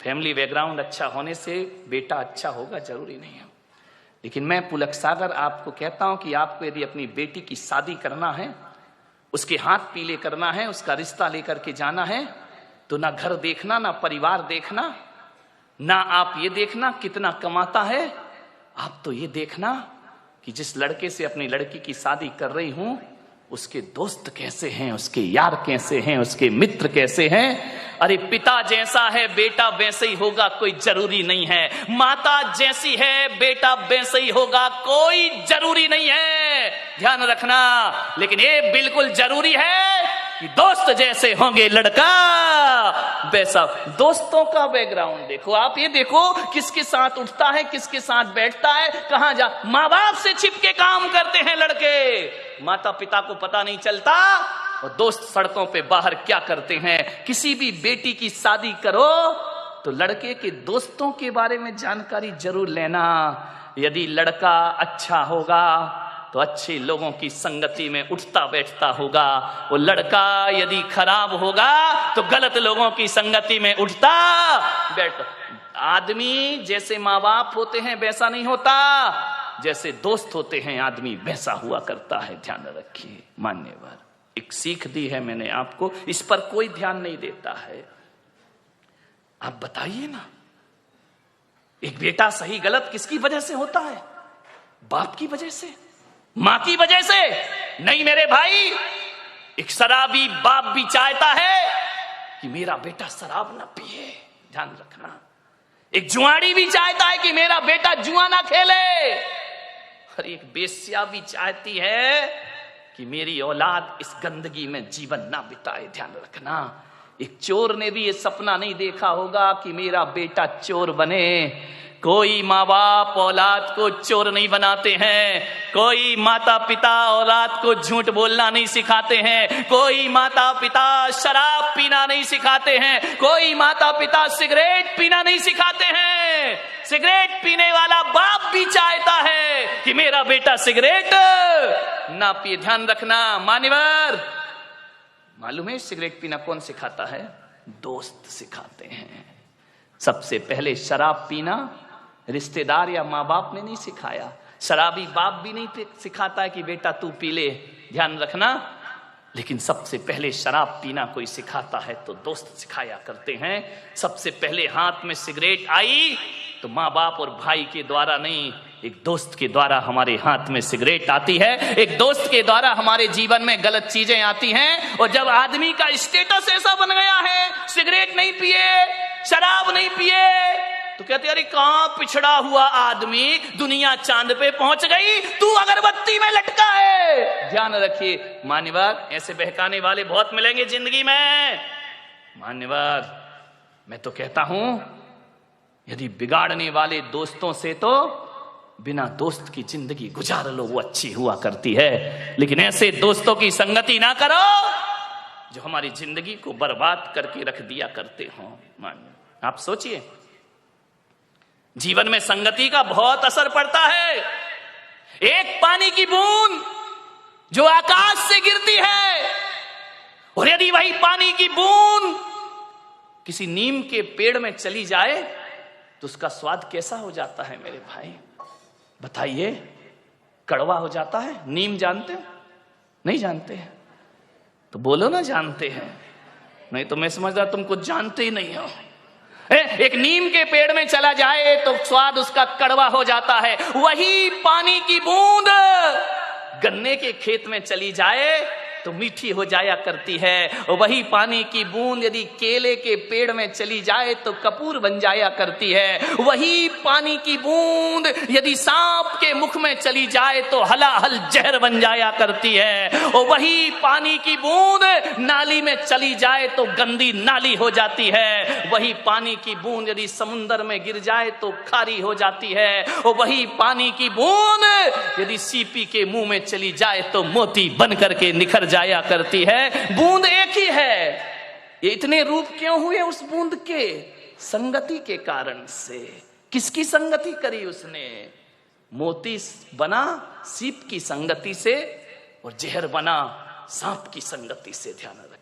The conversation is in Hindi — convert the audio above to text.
फैमिली बैकग्राउंड अच्छा होने से बेटा अच्छा होगा जरूरी नहीं है। लेकिन मैं पुलक सागर आपको कहता हूं कि आपको यदि अपनी बेटी की शादी करना है, उसके हाथ पीले करना है, उसका रिश्ता लेकर के जाना है, तो ना घर देखना, ना परिवार देखना, ना आप ये देखना कितना कमाता है, आप तो ये देखना कि जिस लड़के से अपनी लड़की की शादी कर रही हूं उसके दोस्त कैसे हैं, उसके यार कैसे हैं, उसके मित्र कैसे हैं। अरे पिता जैसा है बेटा वैसे ही होगा कोई जरूरी नहीं है, माता जैसी है बेटा वैसे ही होगा कोई जरूरी नहीं है, ध्यान रखना। लेकिन ये बिल्कुल जरूरी है कि दोस्त जैसे होंगे लड़का वैसा। दोस्तों का बैकग्राउंड देखो, आप ये देखो किसके साथ उठता है, किसके साथ बैठता है, कहां जा। माँ बाप से छिपके काम करते हैं लड़के, माता पिता को पता नहीं चलता, और दोस्त सड़कों पे बाहर क्या करते हैं। किसी भी बेटी की शादी करो तो लड़के के दोस्तों के बारे में जानकारी जरूर लेना। यदि लड़का अच्छा होगा तो अच्छे लोगों की संगति में उठता बैठता होगा, वो लड़का यदि खराब होगा तो गलत लोगों की संगति में उठता बैठता। आदमी जैसे माँ बाप होते हैं वैसा नहीं होता, जैसे दोस्त होते हैं आदमी वैसा हुआ करता है, ध्यान रखिए। मान्यवर एक सीख दी है मैंने आपको, इस पर कोई ध्यान नहीं देता है। आप बताइए ना, एक बेटा सही गलत किसकी वजह से होता है? बाप की वजह से, मां की वजह से नहीं मेरे भाई। एक शराबी बाप भी चाहता है कि मेरा बेटा शराब ना पिए, ध्यान रखना। एक जुआड़ी भी चाहता है कि मेरा बेटा जुआ ना खेले, और एक बेश्या भी चाहती है कि मेरी औलाद इस गंदगी में जीवन ना बिताए, ध्यान रखना। एक चोर ने भी ये सपना नहीं देखा होगा कि मेरा बेटा चोर बने। कोई माँ बाप औलाद को चोर नहीं बनाते हैं, कोई माता पिता औलाद को झूठ बोलना नहीं सिखाते हैं, कोई माता पिता शराब पीना नहीं सिखाते हैं, कोई माता पिता सिगरेट पीना नहीं सिखाते हैं। सिगरेट पीने वाला बाप भी चाहता है कि मेरा बेटा सिगरेट ना पिए, ध्यान रखना। मान्यवर मालूम है सिगरेट पीना कौन सिखाता है? दोस्त सिखाते हैं। सबसे पहले शराब पीना रिश्तेदार या माँ बाप ने नहीं सिखाया, शराबी बाप भी नहीं सिखाता है कि बेटा तू पी ले, ध्यान रखना। लेकिन सबसे पहले शराब पीना कोई सिखाता है तो दोस्त सिखाया करते हैं। सबसे पहले हाथ में सिगरेट आई तो माँ बाप और भाई के द्वारा नहीं, एक दोस्त के द्वारा हमारे हाथ में सिगरेट आती है, एक दोस्त के द्वारा हमारे जीवन में गलत चीजें आती हैं। और जब आदमी का स्टेटस ऐसा बन गया है, सिगरेट नहीं पिए, शराब नहीं पिए, तो कहते अरे कहां पिछड़ा हुआ आदमी, दुनिया चांद पे पहुंच गई, तू अगरबत्ती में लटका है। ध्यान रखिए मान्यवर, ऐसे बहकाने वाले बहुत मिलेंगे जिंदगी में। मान्यवर मैं तो कहता हूं यदि बिगाड़ने वाले दोस्तों से तो बिना दोस्त की जिंदगी गुजार लो, वो अच्छी हुआ करती है। लेकिन ऐसे दोस्तों की संगति ना करो जो हमारी जिंदगी को बर्बाद करके रख दिया करते हो। आप सोचिए जीवन में संगति का बहुत असर पड़ता है। एक पानी की बूंद जो आकाश से गिरती है, और यदि वही पानी की बूंद किसी नीम के पेड़ में चली जाए तो उसका स्वाद कैसा हो जाता है मेरे भाई? बताइए, कड़वा हो जाता है। नीम जानते हो? नहीं जानते हैं तो बोलो ना जानते हैं, नहीं तो मैं समझदा तुम कुछ जानते ही नहीं हो। एक नीम के पेड़ में चला जाए तो स्वाद उसका कड़वा हो जाता है। वही पानी की बूंद गन्ने के खेत में चली जाए तो मीठी हो जाया करती है। वही पानी की बूंद यदि केले के पेड़ में चली जाए तो कपूर बन जाया करती है। वही पानी की बूंद यदि सांप के मुख में चली जाए तो हलाहल जहर बन जाया करती है। और वही पानी की बूंद नाली में चली जाए तो गंदी नाली हो जाती है। वही पानी की बूंद यदि समुंदर में गिर जाए तो खारी हो जाती है। और वही पानी की बूंद यदि सीपी के मुंह में चली जाए तो मोती बन करके निखर जाया करती है। बूंद एक ही है। ये इतने रूप क्यों हुए उस बूंद के? संगति के कारण से। किसकी संगति करी उसने? मोती बना सीप की संगति से और जहर बना सांप की संगति से। ध्यान रखें।